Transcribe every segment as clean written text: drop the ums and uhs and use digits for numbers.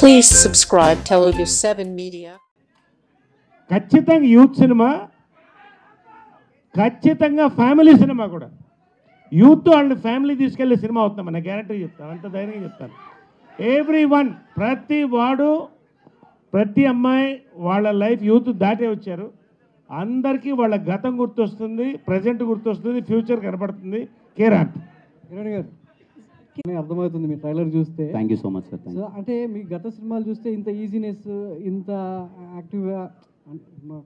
Please subscribe Telugu 7 Media. ఖచ్చితంగా youth cinema, ఖచ్చితంగా family cinema కూడా. యూత్ అండ్ ఫ్యామిలీ తీసుకెళ్లే సినిమా అవుతుందమ్మా, నా గ్యారెంటీ చెప్తాను, అంత ధైర్యంగా చెప్తాను. ఎవ్రీ వన్, ప్రతి వాడు, ప్రతి అమ్మాయి వాళ్ళ లైఫ్ యూత్ దాటే వచ్చారు. అందరికీ వాళ్ళ గతం గుర్తొస్తుంది, ప్రజెంట్ గుర్తొస్తుంది, ఫ్యూచర్ కనపడుతుంది. కేరాంప్ కిరణ్ గారు అర్థమవుతుంది మీ ట్రైలర్ చూస్తే. Thank you so much sir. So అంటే మీ గత సినిమాలు చూస్తే ఇంత ఈజీనెస్, ఇంత యాక్టివ్గా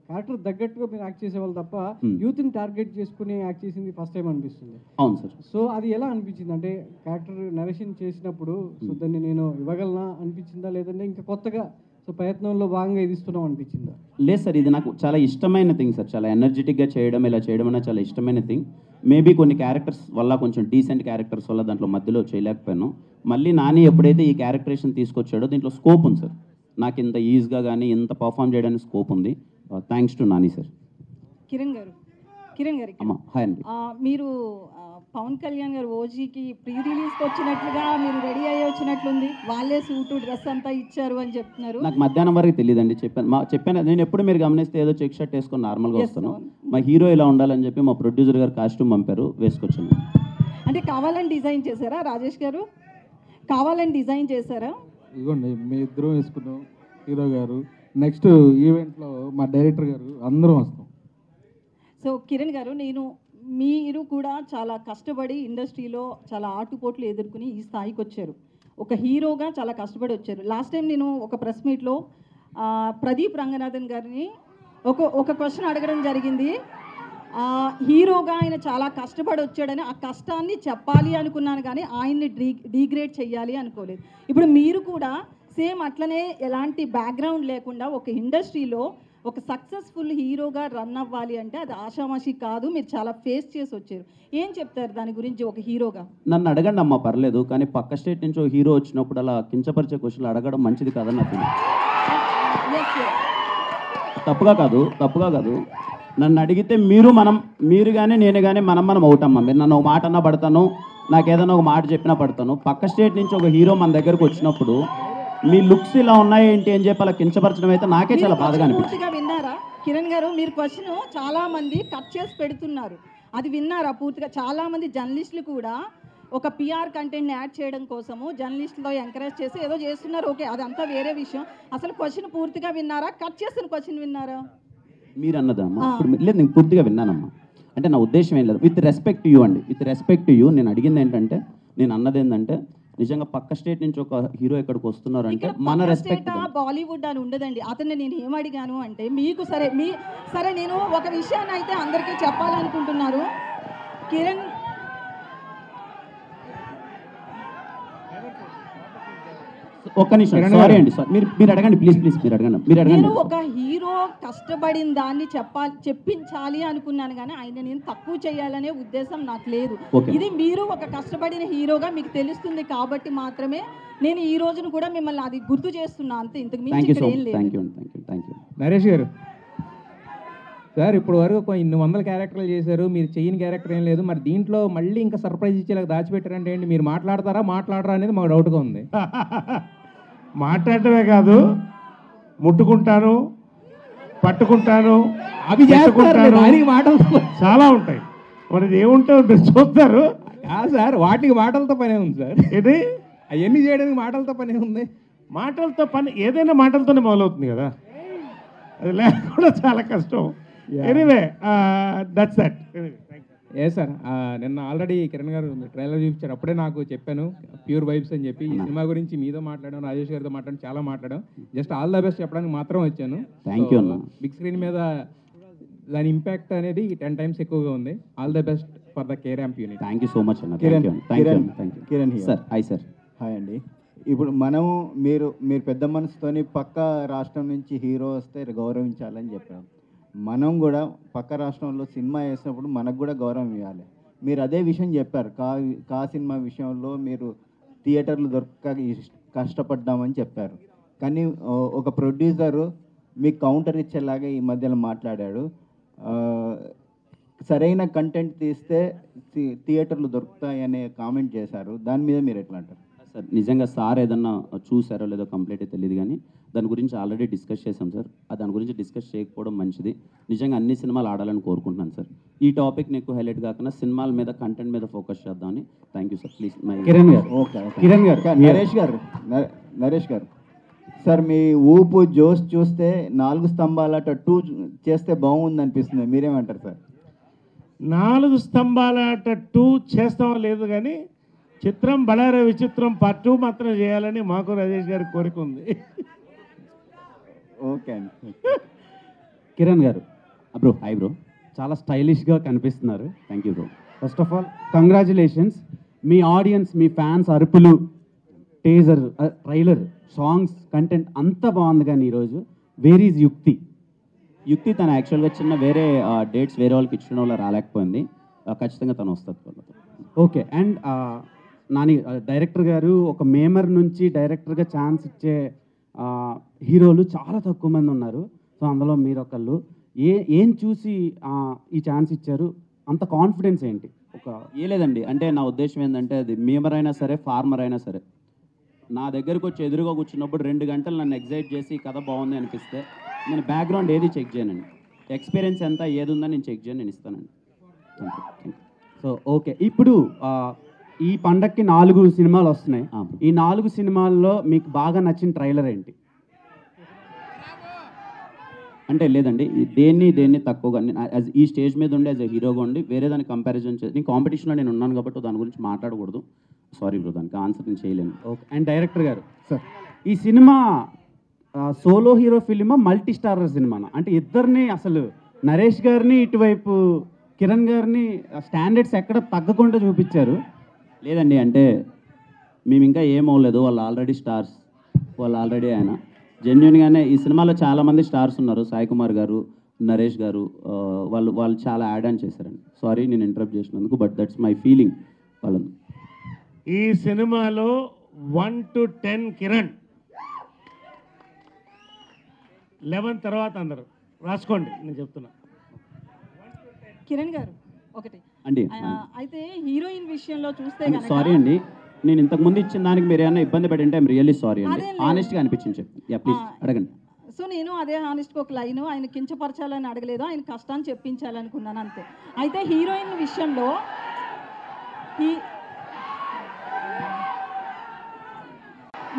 క్యారెక్టర్ తగ్గట్టుగా మీరు యాక్ట్ చేసేవాళ్ళు తప్ప యూత్ని టార్గెట్ చేసుకుని యాక్ట్ చేసింది ఫస్ట్ టైం అనిపిస్తుంది. అవును సార్. సో అది ఎలా అనిపించింది? అంటే క్యారెక్టర్ నరేషన్ చేసినప్పుడు సో దాన్ని నేను ఇవ్వగలనా అనిపించిందా, లేదంటే ఇంకా కొత్తగా సో ప్రయత్నంలో భాగంగా ఇది ఇస్తున్నాం అనిపించిందా? లేదు సార్, ఇది నాకు చాలా ఇష్టమైన థింగ్ సార్. చాలా ఎనర్జెటిక్గా చేయడం, ఇలా చేయడం అనేది చాలా ఇష్టమైన థింగ్. మేబీ కొన్ని క్యారెక్టర్స్ వల్ల, కొంచెం డీసెంట్ క్యారెక్టర్స్ వల్ల దాంట్లో మధ్యలో చేయలేకపోయాను. మళ్ళీ నాని ఎప్పుడైతే ఈ క్యారెక్టరేషన్ తీసుకొచ్చాడో దీంట్లో స్కోప్ ఉంది సార్. నాకు ఇంత ఈజీగా కానీ ఇంత పర్ఫామ్ చేయడానికి స్కోప్ ఉంది. Thanks to Nani sir. Kiran గారికి అమ్మా హాయ్ అండి. మీరు పవన్ కళ్యాణ్ గారు ఓజీకి ప్రీ రిలీజ్కి వచ్చినట్లుగా మీరు రెడీ అయ్యి వచ్చినట్లుంది. వాళ్ళే సూటు డ్రెస్ అంతా ఇచ్చారు అని చెప్తున్నారు. నాకు మధ్యాహ్నం వరకు తెలియదండి. చెప్పాను నేను ఎప్పుడు మీరు గమనిస్తే ఏదో చెక్ షర్ట్ వేసుకొని నార్మల్గా వస్తాను. మా హీరో ఇలా ఉండాలని చెప్పి మా ప్రొడ్యూసర్ గారు కాస్ట్యూమ్ పంపారు, వేసుకొచ్చాను. అంటే కావాలని డిజైన్ చేశారా రాజేష్ గారు? కావాలని డిజైన్ చేశారా? ఇదిగోండి మీ ఇద్దరం వేసుకున్నాం, హీరో గారు, నెక్స్ట్ ఈవెంట్లో మా డైరెక్టర్ గారు, అందరం వస్తాం. సో కిరణ్ గారు, మీరు కూడా చాలా కష్టపడి ఇండస్ట్రీలో చాలా ఆటుపోట్లు ఎదుర్కొని ఈ స్థాయికి వచ్చారు. ఒక హీరోగా చాలా కష్టపడి వచ్చారు. లాస్ట్ టైం నేను ఒక ప్రెస్ మీట్లో ప్రదీప్ రంగనాథన్ గారిని ఒక క్వశ్చన్ అడగడం జరిగింది. హీరోగా ఆయన చాలా కష్టపడి వచ్చాడని, ఆ కష్టాన్ని చెప్పాలి అనుకున్నాను కానీ ఆయన్ని డీగ్రేడ్ చేయాలి అనుకోలేదు. ఇప్పుడు మీరు కూడా సేమ్ అట్లనే ఎలాంటి బ్యాక్గ్రౌండ్ లేకుండా ఒక ఇండస్ట్రీలో ఒక సక్సెస్ఫుల్ హీరోగా రన్ అవ్వాలి అంటే అది ఆషామాషి కాదు. మీరు చాలా ఫేస్ చేసి వచ్చారు. ఏం చెప్తారు దాని గురించి ఒక హీరోగా? నన్ను అడగండి అమ్మా, పర్లేదు. కానీ పక్క స్టేట్ నుంచి ఒక హీరో వచ్చినప్పుడు అలా కించపరిచే క్వశ్చన్లు అడగడం మంచిది కాదని నాకు తప్పుగా కాదు. నన్ను అడిగితే మీరు కానీ నేను కానీ మనం అవుతామ్మా. మీరు నన్ను ఒక మాట అన్నా పడతాను, నాకు ఏదైనా ఒక మాట చెప్పినా పడతాను. పక్క స్టేట్ నుంచి ఒక హీరో మన దగ్గరకు వచ్చినప్పుడు మీ లుక్స్ ఇలా ఉన్నాయి ఏంటి అని చెప్పి అలా కించపరచడం అయితే నాకే చాలా బాధగా అనిపించింది. విన్నారా కిరణ్ గారు? మీరు క్వశ్చన్ చాలా మంది కట్ చేసి పెడుతున్నారు, అది విన్నారా పూర్తిగా? చాలా మంది జర్నలిస్టులు కూడా ఒక పిఆర్ కంటెంట్ యాడ్ చేయడం కోసము జర్నలిస్టులో ఎంకరేజ్ చేసి ఏదో చేస్తున్నారు. ఓకే, అదంతా వేరే విషయం. అసలు క్వశ్చన్ పూర్తిగా విన్నారా? కట్ చేసిన క్వశ్చన్ విన్నారా? మీరు అన్నదమ్మా ఇప్పుడు లేదు, నేను పూర్తిగా విన్నానమ్మా. అంటే నా ఉద్దేశం ఏం లేదు. విత్ రెస్పెక్ట్ యూ అండి, విత్ రెస్పెక్ట్ యూ నేను అడిగింది ఏంటంటే, నేను అన్నది ఏంటంటే, నిజంగా పక్క స్టేట్ నుంచి ఒక హీరో ఇక్కడికి వస్తున్నారు అంటే మన రెస్పెక్ట్. బాలీవుడ్ అని ఉండదండి. అతన్ని నేను ఏమడిగాను అంటే, మీకు సరే నేను ఒక విషయాన్ని అయితే అందరికీ చెప్పాలనుకుంటున్నారు. కిరణ్ ఒక్క నిమిషం, సారీ అండి, మీరు అడగండి ప్లీజ్, మీరు అడగండి. నేను ఒక హీరో కష్టపడిన దాన్ని చెప్పించాలి అనుకున్నాను కానీ ఆయన నేను తక్కువ చేయాలనే ఉద్దేశం నాకు లేదు. ఇది మీరు ఒక కష్టపడిన హీరోగా మీకు తెలుస్తుంది కాబట్టి మాత్రమే నేను ఈ రోజును కూడా మిమ్మల్ని అది గుర్తు చేస్తున్నా, అంతే. ఇంతకు మించి ఇక్కడ ఏం లేదు. నరేష్ గారు సార్, ఇప్పుడు వరకు ఇన్ని వందల క్యారెక్టర్లు చేశారు, మీరు చేయని క్యారెక్టర్ ఏం లేదు. మరి దీంట్లో మళ్ళీ ఇంకా సర్ప్రైజ్ ఇచ్చేలాగా దాచిపెట్టారంటే ఏంటి? మీరు మాట్లాడరా అనేది మాకు డౌట్గా ఉంది. మాట్లాడటమే కాదు, ముట్టుకుంటాను, పట్టుకుంటాను, అవి మాటలు చాలా ఉంటాయి. మరి ఏముంటాయో మీరు చూస్తారు సార్. వాటికి మాటలతో పనే ఉంది సార్. ఇది అవన్నీ చేయడానికి మాటలతో పనే ఉంది. మాటలతో పని ఏదైనా మాటలతోనే మొదలవుతుంది కదా, అది లేకుండా చాలా కష్టం. Anyway that's that. సార్, నిన్న ఆల్రెడీ కిరణ్ గారు ట్రైలర్ చూపించారు, అప్పుడే నాకు చెప్పాను ప్యూర్ వైబ్స్ అని చెప్పి. ఈ సినిమా గురించి మీతో మాట్లాడాను, రాజేష్ గారితో మాట్లాడాను, చాలా మాట్లాడాం. జస్ట్ ఆల్ ద బెస్ట్ చెప్పడానికి మాత్రం వచ్చాను. Thank you. బిగ్ స్క్రీన్ మీద దాని ఇంపాక్ట్ అనేది 10 times ఎక్కువగా ఉంది. All the best for the K Ramp unit. Thank you so much అన్న. Kiran sir. Hi sir. Hi అండి. ఇప్పుడు మీరు పెద్ద మనసుతోని పక్క రాష్ట్రం నుంచి హీరో వస్తే గౌరవించాలని చెప్పారు. మనం కూడా పక్క రాష్ట్రంలో సినిమా వేసినప్పుడు మనకు కూడా గౌరవం ఇవ్వాలి. మీరు అదే విషయం చెప్పారు. కా సినిమా విషయంలో మీరు థియేటర్లు దొరక్క కష్టపడ్డామని చెప్పారు. కానీ ఒక ప్రొడ్యూసరు మీకు కౌంటర్ ఇచ్చేలాగా ఈ మధ్యలో మాట్లాడాడు. సరైన కంటెంట్ తీస్తే థియేటర్లు దొరుకుతాయి అనే కామెంట్ చేశారు. దాని మీద మీరు ఎట్లా అంటారు? సార్ నిజంగా సార్ ఏదన్నా చూసారో లేదో కంప్లీట్ తెలియదు కానీ దాని గురించి ఆల్రెడీ డిస్కస్ చేశాం సార్. దాని గురించి డిస్కస్ చేయకపోవడం మంచిది. నిజంగా అన్ని సినిమాలు ఆడాలని కోరుకుంటున్నాను సార్. ఈ టాపిక్ని ఎక్కువ హైలైట్ కాకుండా సినిమాల మీద కంటెంట్ మీద ఫోకస్ చేద్దామని. Thank you sir. Please Kiran గారు ఓకే కిరణ్ గారు నరేష్ గారు సార్ మీ ఊపు జోష్ చూస్తే 4 స్తంభాల 2 చేస్తే బాగుంది అనిపిస్తుంది, మీరేమంటారు సార్? 4 స్తంభాల 2 చేస్తామో లేదు కానీ చిత్రం బళారే విచిత్రం పార్ట్ 2 మాత్రం చేయాలని మాకు రాజేష్ గారి కోరిక ఉంది. ఓకే అండి. కిరణ్ గారు బ్రో హాయ్ బ్రో. చాలా స్టైలిష్గా కనిపిస్తున్నారు. Thank you bro. First of all congratulations. Me audience, me fans అరుపులు, టీజర్, ట్రైలర్, సాంగ్స్, కంటెంట్ అంతా బాగుంది. కానీ ఈరోజు వేర్ ఈజ్ యుక్తి తను యాక్చువల్గా చిన్న వేరే డేట్స్ వేరే వాళ్ళకి ఇచ్చిన వాళ్ళు రాలేకపోయింది. ఖచ్చితంగా తను వస్తుంది. ఓకే. అండ్ నాని డైరెక్టర్ గారు ఒక మేమర్ నుంచి డైరెక్టర్గా ఛాన్స్ ఇచ్చే హీరోలు చాలా తక్కువ మంది ఉన్నారు. సో అందులో మీరు ఒకళ్ళు. ఏం చూసి ఈ ఛాన్స్ ఇచ్చారు? అంత కాన్ఫిడెన్స్ ఏంటి? ఏ లేదండి, అంటే నా ఉద్దేశం ఏంటంటే అది మేమర్ అయినా సరే ఫార్మర్ అయినా సరే నా దగ్గరకు వచ్చి ఎదురుగా కూర్చున్నప్పుడు 2 గంటలు నన్ను ఎగ్జైట్ చేసి కథ బాగుంది అనిపిస్తే నేను బ్యాక్గ్రౌండ్ ఏది చెక్ చేయనండి. ఎక్స్పీరియన్స్ ఎంత ఏది ఉందని నేను చెక్ చేయను, నేను ఇస్తానండి. So okay. ఇప్పుడు ఈ పండక్కి 4 సినిమాలు వస్తున్నాయి. ఈ 4 సినిమాల్లో మీకు బాగా నచ్చిన ట్రైలర్ ఏంటి? అంటే లేదండి, దేన్ని తక్కువగా ఈ స్టేజ్ మీద ఉండి యాజ్ ఎ హీరోగా ఉండి వేరే దాన్ని కంపారిజన్ చేసి నేను కాంపిటీషన్లో నేను ఉన్నాను కాబట్టి దాని గురించి మాట్లాడకూడదు. సారీ బ్రో, దానికి ఆన్సర్ నేను చేయలేను. ఓకే. అండ్ డైరెక్టర్ గారు సార్ ఈ సినిమా సోలో హీరో ఫిలిమా మల్టీ స్టారర్ సినిమానా? అంటే ఇద్దరిని అసలు నరేష్ గారిని ఇటువైపు కిరణ్ గారిని స్టాండర్డ్స్ ఎక్కడ తగ్గకుండా చూపించారు. లేదండి, అంటే మేము ఇంకా ఏమవలేదు. వాళ్ళు ఆల్రెడీ స్టార్స్, వాళ్ళు ఆల్రెడీ ఆయన జెన్యున్గానే ఈ సినిమాలో చాలామంది స్టార్స్ ఉన్నారు. సాయి కుమార్ గారు, నరేష్ గారు, వాళ్ళు చాలా యాడ్ ఆన్ చేశారండి. సారీ నేను ఇంటరప్ట్ చేసినందుకు, బట్ దట్స్ మై ఫీలింగ్. వాళ్ళని ఈ సినిమాలో 1 to 10 కిరణ్, 11 తర్వాత అందరు రాసుకోండి, నేను చెప్తున్నా. కిరణ్ గారు ఒకటి అండి. అయితే హీరోయిన్ విషయంలో చూస్తే గనక సారీ అండి, నేను ఇంతకు ముందు ఇచ్చిన దానికి మీరు ఏమైనా ఇబ్బంది పడి ఉంటే ఐఎమ్ రియల్లీ సారీ అండి. ఆనెస్ట్గా అనిపించింది చెప్పి. యా ప్లీజ్ అడగండి. సో నేను అదే హానెస్ట్గా ఒక లైన్, ఆయన కించపరచాలని అడగలేదు, ఆయన కష్టాన్ని చెప్పించాలనుకున్నాను అంతే. అయితే హీరోయిన్ విషయంలో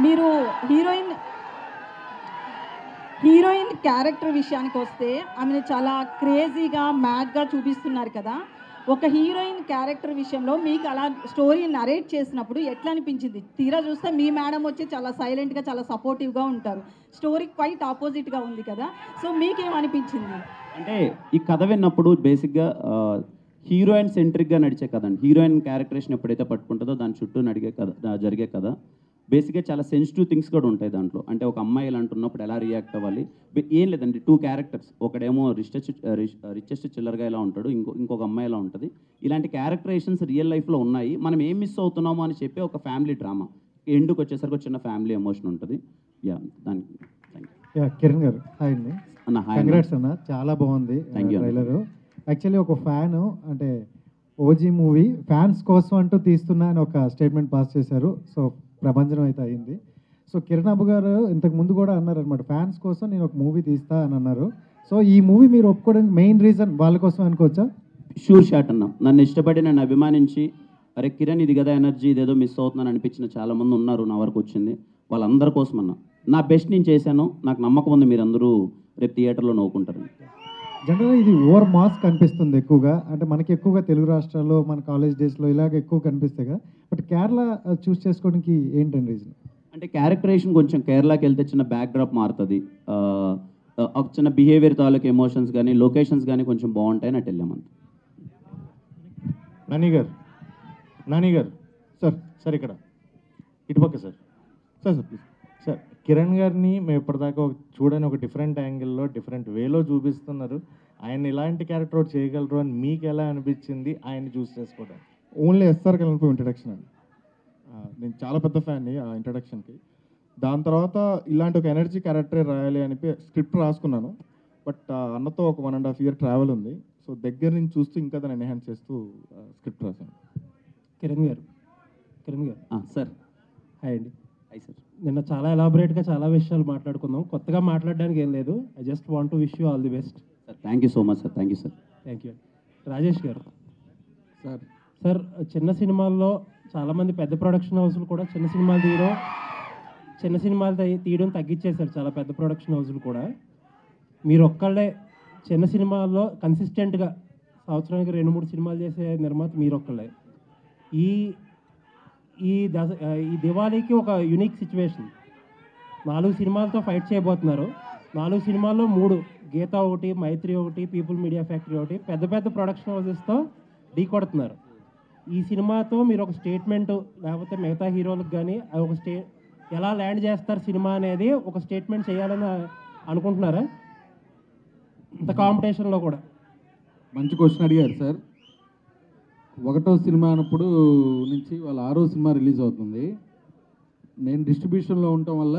మీరు హీరోయిన్ క్యారెక్టర్ విషయానికి వస్తే ఆమెను చాలా క్రేజీగా మ్యాడ్గా చూపిస్తున్నారు కదా. ఒక హీరోయిన్ క్యారెక్టర్ విషయంలో మీకు అలా స్టోరీ నరేట్ చేసినప్పుడు ఎట్లా అనిపించింది? తీరా చూస్తే మీ మేడం వచ్చి చాలా సైలెంట్గా చాలా సపోర్టివ్గా ఉంటారు, స్టోరీ క్వైట్ ఆపోజిట్గా ఉంది కదా. సో మీకేమనిపించింది? అంటే ఈ కథ విన్నప్పుడు బేసిక్గా హీరోయిన్ సెంట్రిక్గా నడిచే కథ అండి. హీరోయిన్ క్యారెక్టరేషన్ ఎప్పుడైతే పట్టుకుంటుందో దాని చుట్టూ జరిగే కథ. బేసిక్గా చాలా సెన్సిటివ్ థింగ్స్ కూడా ఉంటాయి దాంట్లో. అంటే ఒక అమ్మాయి ఇలా అంటున్నప్పుడు ఎలా రియాక్ట్ అవ్వాలి, ఏం లేదండి. 2 క్యారెక్టర్స్, ఒకడేమో రిచెస్ట్ చిల్లర్గా ఇలా ఉంటాడు, ఇంకొక అమ్మాయి ఇలా ఉంటుంది. ఇలాంటి క్యారెక్టరైజేషన్స్ రియల్ లైఫ్లో ఉన్నాయి. మనం ఏం మిస్ అవుతున్నామో అని చెప్పి ఒక ఫ్యామిలీ డ్రామా, ఎండుకు వచ్చేసరికి ఒక చిన్న ఫ్యామిలీ ఎమోషన్ ఉంటుంది. యా దానికి కిరణ్ గారు హాయ్ అండి. అన్న హాయ్. కంగ్రాట్స్ అన్న, చాలా బాగుంది ట్రైలర్. యాక్చువల్లీ ఒక ఫ్యాన్ అంటే ఓజీ మూవీ ఫ్యాన్స్ కోసం అంటూ తీస్తున్నా అని ఒక స్టేట్మెంట్ పాస్ చేశారు. సో ప్రభంజనం అయితే అయింది. సో కిరణ్ అబ్బు గారు ఇంతకు ముందు కూడా అన్నారు అనమాట, ఫ్యాన్స్ కోసం నేను ఒక మూవీ తీస్తా అని అన్నారు. సో ఈ మూవీ మీరు ఒప్పుకోవడానికి మెయిన్ రీజన్ వాళ్ళ కోసం అనుకోవచ్చా? షూర్ షాట్ అన్న. నన్ను ఇష్టపడి నన్ను అభిమానించి అరే కిరణ్ ఇది కదా ఎనర్జీ, ఇదేదో మిస్ అవుతుందని అనిపించిన చాలామంది ఉన్నారు. నా వరకు వచ్చింది వాళ్ళందరి కోసం అన్న. నా బెస్ట్ నేను చేశాను, నాకు నమ్మకం ఉంది మీరందరూ రేపు థియేటర్లో నవ్వుకుంటారు. జనరల్గా ఇది ఓవర్ మాస్ కనిపిస్తుంది ఎక్కువగా, అంటే మనకి ఎక్కువగా తెలుగు రాష్ట్రాల్లో మన కాలేజ్ డేస్లో ఇలాగ ఎక్కువ కనిపిస్తాయి కదా. బట్ కేరళ చూస్ చేసుకోవడానికి ఏంటండి రీజన్? అంటే క్యారెక్టరేషన్ కొంచెం కేరళకి వెళ్తే చిన్న బ్యాక్ డ్రాప్ మారుతుంది. ఒక చిన్న బిహేవియర్ తాలూకు ఎమోషన్స్ కానీ లొకేషన్స్ కానీ కొంచెం బాగుంటాయని అటు వెళ్ళామంత. నాని గారు సార్ ఇక్కడ ఇటుపక్క సార్ ప్లీజ్ సార్. కిరణ్ గారిని మేము ఇప్పటిదాకా చూడని ఒక డిఫరెంట్ యాంగిల్లో డిఫరెంట్ వేలో చూపిస్తున్నారు. ఆయన ఇలాంటి క్యారెక్టర్ చేయగలరు అని మీకు ఎలా అనిపించింది ఆయన చూస్ చేసుకోవడానికి? ఓన్లీ ఎస్ఆర్ కలిపి ఇంట్రడక్షన్ అండి. నేను చాలా పెద్ద ఫ్యాన్ని ఆ ఇంట్రడక్షన్కి. దాని తర్వాత ఇలాంటి ఒక ఎనర్జీ క్యారెక్టర్ రాయాలి అని స్క్రిప్ట్ రాసుకున్నాను. బట్ అన్నతో ఒక 1.5 year ట్రావెల్ ఉంది. సో దగ్గర నుంచి చూస్తూ ఇంకా దాన్ని ఎన్హాన్స్ చేస్తూ స్క్రిప్ట్ రాశాను. కిరణ్ గారు సార్ హాయ్ అండి. Hi sir. నిన్న చాలా ఎలాబొరేట్గా చాలా విషయాలు మాట్లాడుకుందాం. కొత్తగా మాట్లాడడానికి ఏం లేదు. I just want to wish you all the best. Sir thank you so much sir. Thank you sir. Thank you. Rajesh గారు సార్ సార్, చిన్న సినిమాల్లో చాలామంది పెద్ద ప్రొడక్షన్ హౌస్లు కూడా చిన్న సినిమాలు తీయడం తగ్గించేశారు. చాలా పెద్ద ప్రొడక్షన్ హౌస్లు కూడా. మీరు ఒక్కళ్ళే చిన్న సినిమాల్లో కన్సిస్టెంట్గా సంవత్సరానికి 2-3 సినిమాలు చేసే నిర్మాత మీరు ఒక్కళ్ళే. ఈ దివాళీకి ఒక యూనిక్ సిచ్యువేషన్. 4 సినిమాలతో ఫైట్ చేయబోతున్నారు. 4 సినిమాల్లో 3 గీతా ఒకటి, మైత్రి ఒకటి, పీపుల్ మీడియా ఫ్యాక్టరీ ఒకటి పెద్ద పెద్ద ప్రొడక్షన్ హౌసెస్తో ఢీ కొడుతున్నారు. ఈ సినిమాతో మీరు ఒక స్టేట్మెంట్, లేకపోతే మిగతా హీరోలకు కానీ ఒక ఎలా ల్యాండ్ చేస్తారు సినిమా అనేది ఒక స్టేట్మెంట్ చేయాలని అనుకుంటున్నారా ఇంత కాంపిటీషన్లో కూడా? మంచి క్వశ్చన్ అడిగారు సార్. 1వ సినిమా అన్నప్పుడు నుంచి వాళ్ళ 6వ సినిమా రిలీజ్ అవుతుంది. నేను డిస్ట్రిబ్యూషన్లో ఉండటం వల్ల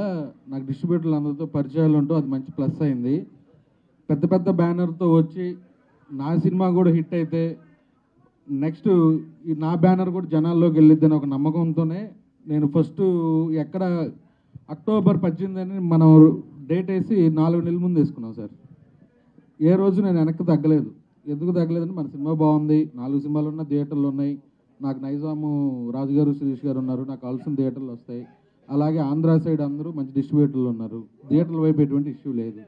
నాకు డిస్ట్రిబ్యూటర్లు అందరితో పరిచయాలు ఉంటూ అది మంచి ప్లస్ అయింది. పెద్ద పెద్ద బ్యానర్తో వచ్చి నా సినిమా కూడా హిట్ అయితే నెక్స్ట్ నా బ్యానర్ కూడా జనాల్లోకి వెళ్ళిద్దని ఒక నమ్మకంతోనే నేను ఫస్ట్ ఎక్కడ అక్టోబర్ 18 అని మనం డేట్ వేసి 4 నెలల ముందు వేసుకున్నాం సార్. ఏ రోజు నేను వెనక్కి తగ్గలేదు. ఎందుకు తగ్గలేదంటే మన సినిమా బాగుంది, 4 సినిమాలు ఉన్న థియేటర్లు ఉన్నాయి, నాకు నైజాము రాజు గారు, శిరీష్ గారు ఉన్నారు, నాకు కావాల్సిన థియేటర్లు వస్తాయి. అలాగే ఆంధ్ర సైడ్ అందరూ మంచి డిస్ట్రిబ్యూటర్లు ఉన్నారు, థియేటర్ల వైపు ఎటువంటి ఇష్యూ లేదు.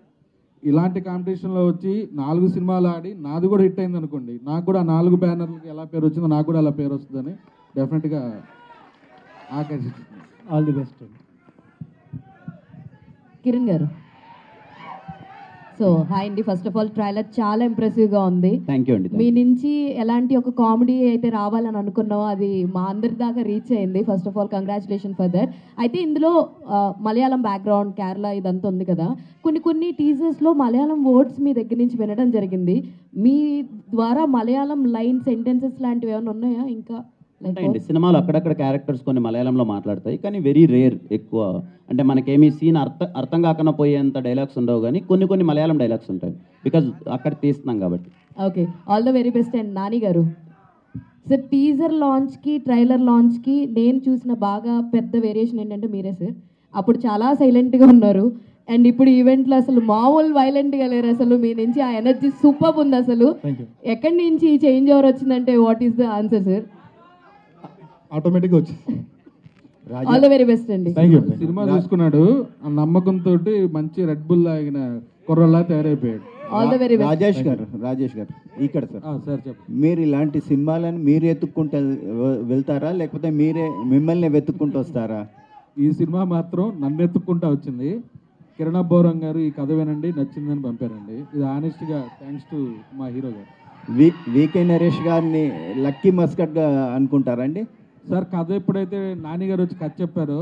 ఇలాంటి కాంపిటీషన్లో వచ్చి 4 సినిమాలు ఆడి నాది కూడా హిట్ అయింది అనుకోండి, నాకు కూడా 4 బ్యానర్లకి ఎలా పేరు వచ్చిందో నాకు కూడా అలా పేరు వస్తుందని డెఫినెట్గా ఆకర్షిస్తుంది. All the best. కిరణ్ గారు, సో హాయ్ అండి. ఫస్ట్ ఆఫ్ ఆల్ ట్రైలర్ చాలా ఇంప్రెసివ్గా ఉంది. థ్యాంక్ యూ అండి. మీ నుంచి ఎలాంటి ఒక కామెడీ అయితే రావాలని అనుకున్నామో అది మా అందరి దాకా రీచ్ అయింది. First of all congratulation for that. అయితే ఇందులో మలయాళం బ్యాక్గ్రౌండ్, కేరళ ఇదంతా ఉంది కదా, కొన్ని టీజర్స్లో మలయాళం వర్డ్స్ మీ దగ్గర నుంచి వినడం జరిగింది. మీ ద్వారా మలయాళం లైన్ సెంటెన్సెస్ లాంటివి ఏమైనా ఉన్నాయా? ఇంకా ఉంటాయండి సినిమాలు అక్కడక్కడ క్యారెక్టర్స్ కొన్ని మలయాళంలో మాట్లాడతాయి, కానీ వెరీ రేర్. ఎక్కువ అంటే మనకేమీ సీన్ అర్థం కాకుండా పోయేంత డైలాగ్స్ ఉండవు, కానీ కొన్ని మలయాళం డైలాగ్స్ ఉంటాయి, బికాజ్ అక్కడ తీస్తున్నాం కాబట్టి. Okay, all the very best. And Nani గారు, సార్ టీజర్ లాంచ్కి ట్రైలర్ లాంచ్కి నేను చూసిన బాగా పెద్ద వేరియేషన్ ఏంటంటే మీరే సార్. అప్పుడు చాలా సైలెంట్గా ఉన్నారు, అండ్ ఇప్పుడు ఈవెంట్లో అసలు మామూలు వైలెంట్గా లేరు. అసలు మీ నుంచి ఆ ఎనర్జీ సూపర్ ఉంది. అసలు ఎక్కడి నుంచి ఈ చేంజ్ ఓవర్ వచ్చిందంటే what is the answer sir? ఆటోమేటిక్గా వచ్చింది. ఆల్ ద వెరీ బెస్ట్ అండి. సినిమా చూసుకున్నాడు, ఆ నమ్మకంతో మంచి రెడ్ బుల్ తాగిన కుర్రలా తయారైపోయాడు. All the very best. Rajesh గారు ఇక్కడ సార్ సార్ చెప్పండి. మీరు ఇలాంటి సినిమాలను మీరు ఎత్తుక్కుంటూ వెళ్తారా, లేకపోతే మిమ్మల్ని వెతుక్కుంటూ వస్తారా? ఈ సినిమా మాత్రం నన్ను ఎత్తుక్కుంటా వచ్చింది. కిరణ్ బోరం గారు ఈ కథ వినండి నచ్చిందని పంపారండి. ఇది ఆనెస్ట్గా థ్యాంక్స్ టు మా హీరో గారు. వికే నరేష్ గారిని లక్కీ మస్కట్గా అనుకుంటారండి సార్? కథ ఎప్పుడైతే నాని గారు వచ్చి కథ చెప్పారో,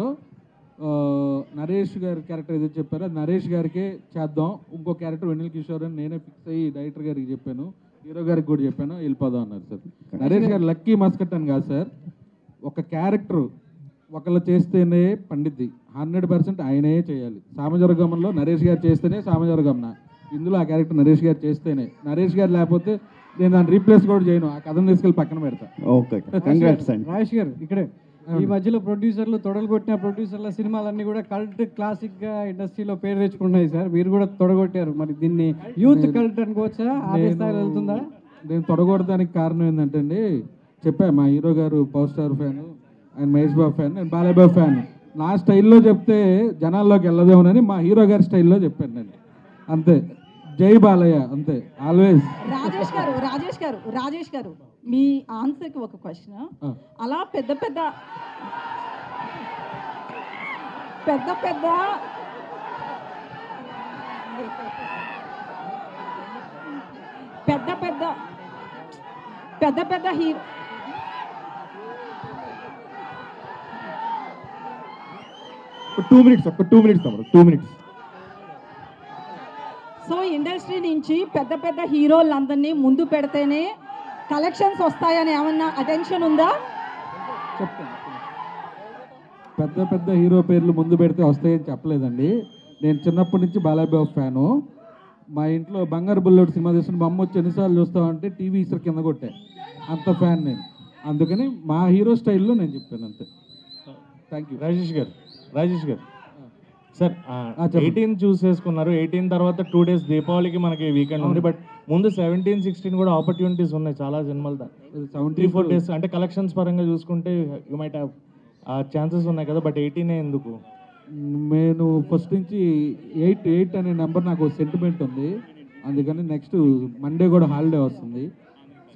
నరేష్ గారి క్యారెక్టర్ ఏదైతే చెప్పారో నరేష్ గారికే చేద్దాం, ఇంకో క్యారెక్టర్ వెన్నెల కిషోర్ అని నేనే ఫిక్స్ అయ్యి డైరెక్టర్ గారికి చెప్పాను, హీరో గారికి కూడా చెప్పాను, వెళ్ళిపోదాం అన్నారు సార్. నరేష్ గారు లక్కీ మస్కట్ అని కాదు సార్, ఒక క్యారెక్టర్ ఒకళ్ళు చేస్తేనే పండిద్ది, 100% ఆయనే చేయాలి. సామజవర్గంలో నరేష్ గారు చేస్తేనే సామజవర్గంన, ఇందులో ఆ క్యారెక్టర్ నరేష్ గారు చేస్తేనే. నరేష్ గారు లేకపోతే నేను దాన్ని రీప్లేస్ కూడా చేయను, ఆ కథను తీసుకెళ్ళి పక్కన పెడతా. ఓకే, కంగ్రాట్స్ అండి. రాజేష్ గారు ఇక్కడే ఈ మధ్యలో ప్రొడ్యూసర్లు తొడలు కొట్టిన ప్రొడ్యూసర్ల సినిమాలన్నీ కూడా కల్ట్ క్లాసిక్గా ఇండస్ట్రీలో పేరు తెచ్చుకుంటున్నాయి సార్. మీరు కూడా తొడగొట్టారు, మరి దీన్ని యూత్ కల్ట్ అనుకోవచ్చా? అదే స్థాయిలో వెళ్తుందా? నేను తొడగొట్టడానికి కారణం ఏంటంటే అండి, చెప్పా మా హీరో గారు పవర్ స్టార్ ఫ్యాన్, ఆయన మహేష్ బాబు ఫ్యాన్, నేను బాలయ్య బాబు ఫ్యాన్. నా స్టైల్లో చెప్తే జనాల్లోకి వెళ్ళదేమోనని మా హీరో గారి స్టైల్లో చెప్పాను నేను, అంతే. జై బాలయ్య, అంతే ఆల్వేస్. రాజేష్ గారు మీ ఆన్సర్కి ఒక క్వశ్చన్. అలా పెద్ద పెద్ద హీరో ఒక 2 మినిట్స్. సో ఇండస్ట్రీ నుంచి పెద్ద హీరోలందరినీ ముందు పెడితేనే కలెక్షన్స్ వస్తాయని ఏమన్నా అటెన్షన్ ఉందా? చెప్తాను. పెద్ద హీరో పేర్లు ముందు పెడితే వస్తాయని చెప్పలేదండి. నేను చిన్నప్పటి నుంచి బాలయ్య బాబు ఫ్యాను. మా ఇంట్లో బంగారు బుల్లెట్ సినిమా తీసుకుని మా అమ్మ వచ్చి ఎన్నిసార్లు చూస్తామంటే టీవీ ఇసరు కింద కొట్టే, అంత ఫ్యాన్ నేను. అందుకని మా హీరో స్టైల్లో నేను చెప్పాను అంతే. Thank you. రాజేష్ గారు సార్ 18 చూస్ చేసుకున్నారు. 18 తర్వాత 2 days దీపావళికి మనకి వీకెండ్ ఉంది. బట్ ముందు 17, 16 కూడా ఆపర్చునిటీస్ ఉన్నాయి చాలా సినిమాలు. 3-4 days అంటే కలెక్షన్స్ పరంగా చూసుకుంటే యూ మైట్ హ్యావ్ ఛాన్సెస్ ఉన్నాయి కదా, బట్ 18 ఎందుకు? నేను ఫస్ట్ నుంచి 8 అనే నెంబర్ నాకు సెంటిమెంట్ ఉంది, అందుకని నెక్స్ట్ మండే కూడా హాలిడే వస్తుంది.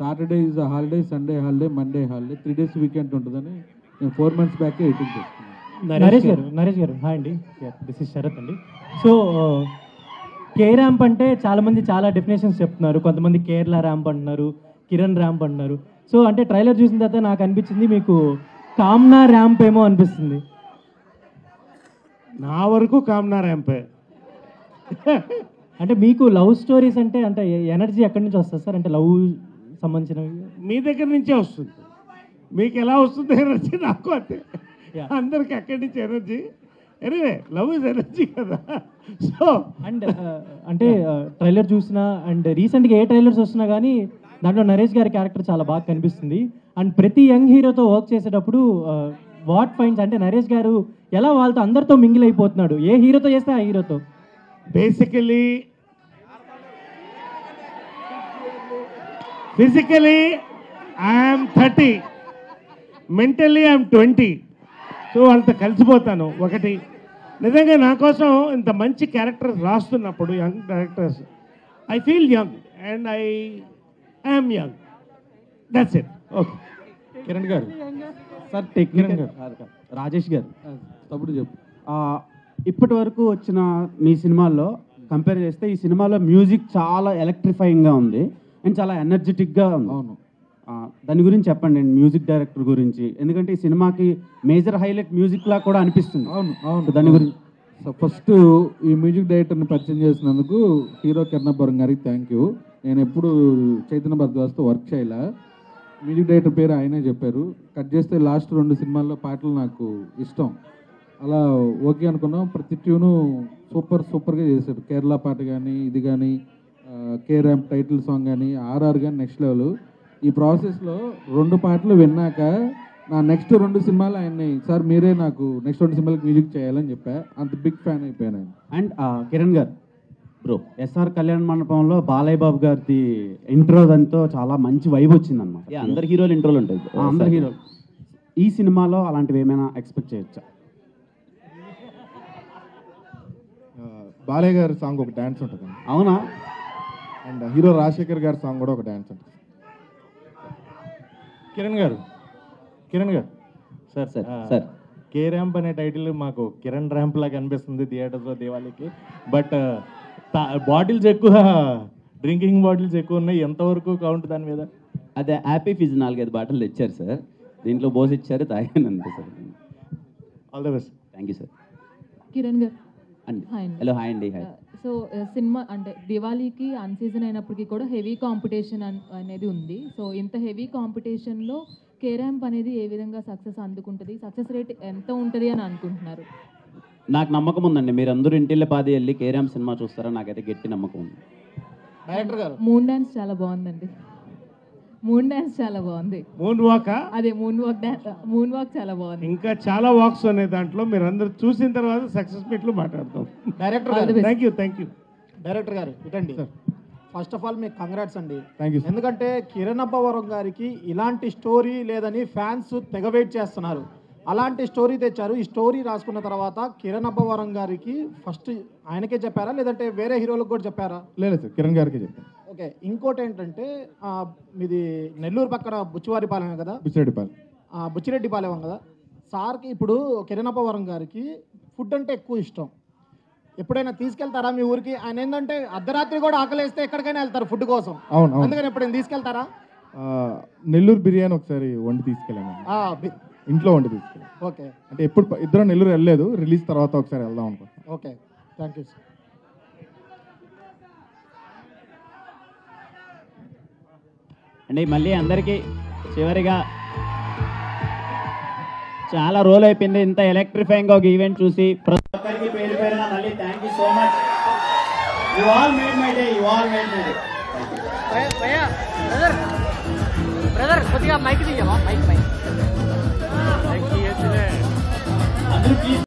Saturday is holiday, Sunday holiday, Monday holiday, 3 days weekend ఉంటుందని నేను 4 months బ్యాక్ 18 చేసుకున్నాను. నరేష్ గారు హాయ్ అండి, దిస్ ఇస్ శరత్ అండి. సో కే ర్యాంప్ అంటే చాలామంది చాలా డెఫినేషన్స్ చెప్తున్నారు. కొంతమంది కేరళ ర్యాంప్ అంటున్నారు, కిరణ్ ర్యాంప్ అంటున్నారు. సో అంటే ట్రైలర్ చూసిన తర్వాత నాకు అనిపించింది మీకు కామ్నా ర్యాంప్ ఏమో అనిపిస్తుంది. నా వరకు కామ్నా ర్యాంపే. అంటే మీకు లవ్ స్టోరీస్ అంటే ఎనర్జీ ఎక్కడి నుంచి వస్తుంది సార్? అంటే లవ్ సంబంధించినవి మీ దగ్గర నుంచే వస్తుంది. మీకు ఎలా వస్తుంది ఎనర్జీ? నాకు అంతే, అందరికి అక్కడి నుంచి energy. Anyway love is energy కదా. సో అండ్ అంటే ట్రైలర్ చూసినా అండ్ రీసెంట్గా ఏ ట్రైలర్స్ వస్తున్నా కానీ దాంట్లో నరేష్ గారి క్యారెక్టర్ చాలా బాగా కనిపిస్తుంది. అండ్ ప్రతి యంగ్ హీరోతో వర్క్ చేసేటప్పుడు వాట్ ఫైన్స్ అంటే నరేష్ గారు ఎలా వాళ్ళతో అందరితో మింగిల్ అయిపోతున్నాడు, ఏ హీరోతో చేస్తే ఆ హీరోతో. Basically physically I'm 30, mentally I'm 20. So వాళ్ళతో కలిసిపోతాను. ఒకటి నిజంగా నా కోసం ఇంత మంచి క్యారెక్టర్స్ రాస్తున్నప్పుడు, young characters, I feel young and I am young. That's it. Okay Kiran గారు సార్, టెక్నికల్ రాజేష్ గారు తప్పుడు చెప్పు. ఇప్పటి వరకు వచ్చిన మీ సినిమాల్లో కంపేర్ చేస్తే ఈ సినిమాలో మ్యూజిక్ చాలా ఎలక్ట్రిఫైయింగ్గా ఉంది అండ్ చాలా ఎనర్జెటిక్గా ఉంది. అవును, దాని గురించి చెప్పండి మ్యూజిక్ డైరెక్టర్ గురించి, ఎందుకంటే ఈ సినిమాకి మేజర్ హైలైట్ మ్యూజిక్ లా కూడా అనిపిస్తుంది. అవును దాని గురించి. సో ఫస్ట్ ఈ మ్యూజిక్ డైరెక్టర్ని పరిచయం చేసినందుకు హీరో కిరణ్ గారికి థ్యాంక్ యూ. నేను ఎప్పుడు చైతన్య భరద్వాజ్తో వర్క్ చేయలే, మ్యూజిక్ డైరెక్టర్ పేరు ఆయనే చెప్పారు. కట్ చేస్తే లాస్ట్ 2 సినిమాల్లో పాటలు నాకు ఇష్టం, అలా ఓకే అనుకున్నాం. ప్రతి ట్యూను సూపర్గా చేశారు. కేరళ పాట కానీ, ఇది కానీ, కే ర్యాంప్ టైటిల్ సాంగ్ కానీ, ఆర్ఆర్ కానీ నెక్స్ట్ లెవెల్. ఈ ప్రాసెస్లో 2 పాటలు విన్నాక నా నెక్స్ట్ 2 సినిమాలు ఆయన్ని సార్ మీరే నాకు నెక్స్ట్ 2 సినిమాలకు మ్యూజిక్ చేయాలని చెప్పా. అంత బిగ్ ఫ్యాన్ అయిపోయాను ఆయన. అండ్ కిరణ్ గారు బ్రో, ఎస్ఆర్ కళ్యాణ మండపంలో బాలయ్య బాబు గారి ఇంట్రో దాంతో చాలా మంచి వైబ్ వచ్చింది అనమాట. అందరు హీరోలు ఇంట్రోలు ఉంటాయి. అందరు హీరోలు. ఈ సినిమాలో అలాంటివి ఏమైనా ఎక్స్పెక్ట్ చేయొచ్చా? బాలయ్య గారి సాంగ్ ఒక డ్యాన్స్ ఉంటుంది. అవునా? అండ్ హీరో రాజశేఖర్ గారి సాంగ్ కూడా ఒక డ్యాన్స్ ఉంటుంది. కిరణ్ గారు సార్ కే ర్యాంప్ అనే టైటిల్ మాకు కిరణ్ ర్యాంప్ లాగా అనిపిస్తుంది థియేటర్స్లో దివాళీకి. బట్ బాటిల్స్ ఎక్కువ, డ్రింకింగ్ బాటిల్స్ ఎక్కువ ఉన్నాయి. ఎంతవరకు కౌంట్ దాని మీద? అదే హ్యాపీ ఫిజ్ 4-5 బాటిల్ తెచ్చారు సార్, దీంట్లో బోస్ ఇచ్చారు, తాగాను అంతే sir. All the best. Thank you sir. Kiran గారు అండి. హాయ్ అండి. హలో హాయ్ అండి. హాయ్. సో సినిమా అంటే దివాళీకి అన్ సీజన్ అయినప్పటికీ కూడా హెవీ కాంపిటీషన్ అనేది ఉంది. సో ఇంత హెవీ కాంపిటీషన్లో కే ర్యాంప్ అనేది ఏ విధంగా సక్సెస్ అందుకుంటుంది, సక్సెస్ రేట్ ఎంత ఉంటుంది అని అనుకుంటున్నారు? నాకు నమ్మకం ఉందండి, మీరు అందరూ ఇంటిల్లే పాది వెళ్ళి కేరామ్ సినిమా చూస్తారా, నాకైతే గట్టి నమ్మకం ఉంది. డైరెక్టర్ గారు మూన్ డాన్స్ చాలా బాగుందండి. మూన్ డాన్స్ చాలా బాగుంది. మూన్ వాక్, అదే మూన్ వాక్ చాలా బాగుంది. ఇంకా చాలా వాక్స్ ఉన్నాయి దాంట్లో. మీరు అందరూ చూసిన తర్వాత సక్సెస్ మీట్లో మాట్లాడతాం. డైరెక్టర్ గారు థ్యాంక్ యూ. డైరెక్టర్ గారు ఇటండి. ఫస్ట్ ఆఫ్ ఆల్ మీకు కంగ్రాట్స్ అండి. Thank you. ఎందుకంటే కిరణ్ అబ్బవరం గారికి ఇలాంటి స్టోరీ లేదని ఫ్యాన్స్ తెగ వెయిట్ చేస్తున్నారు. అలాంటి స్టోరీ తెచ్చారు. ఈ స్టోరీ రాసుకున్న తర్వాత కిరణ్ అబ్బవరం గారికి ఫస్ట్ ఆయనకే చెప్పారా లేదంటే వేరే హీరోలకు కూడా చెప్పారా? లేదు సార్, కిరణ్ గారికి చెప్పాను. ఓకే, ఇంకోటి ఏంటంటే మీది నెల్లూరు పక్కన బుచ్చివారిపాలెమే కదా? బుచ్చిరెడ్డిపాలెం కదా. సార్కి ఇప్పుడు కిరణ్ అబ్బవరం గారికి ఫుడ్ అంటే ఎక్కువ ఇష్టం. ఎప్పుడైనా తీసుకెళ్తారా మీ ఊరికి? ఆయన ఏంటంటే అర్ధరాత్రి కూడా ఆకలేస్తే ఎక్కడికైనా వెళ్తారు ఫుడ్ కోసం. అవును. అందుకని ఎప్పుడైనా తీసుకెళ్తారా? నెల్లూరు బిర్యానీ ఒకసారి వండి తీసుకెళ్ళాను, ఇంట్లో వండి తీసుకెళ్ళాను. ఓకే, అంటే ఎప్పుడు ఇద్దరు నెల్లూరు వెళ్ళలేదు, రిలీజ్ తర్వాత ఒకసారి వెళ్దాం అనుకుంటున్నాను. Okay, thank you sir. అండి మళ్ళీ అందరికీ చివరిగా చాలా రోల్ అయిపోయింది ఇంత ఎలక్ట్రిఫైయింగ్ ఒక ఈవెంట్ చూసి. ప్రతి ఒక్కరికి పేరు పేరున మళ్ళీ thank you so much. You all made my day. Brother కొద్దిగా మైక్ తీయవా? మైక్ అందరూ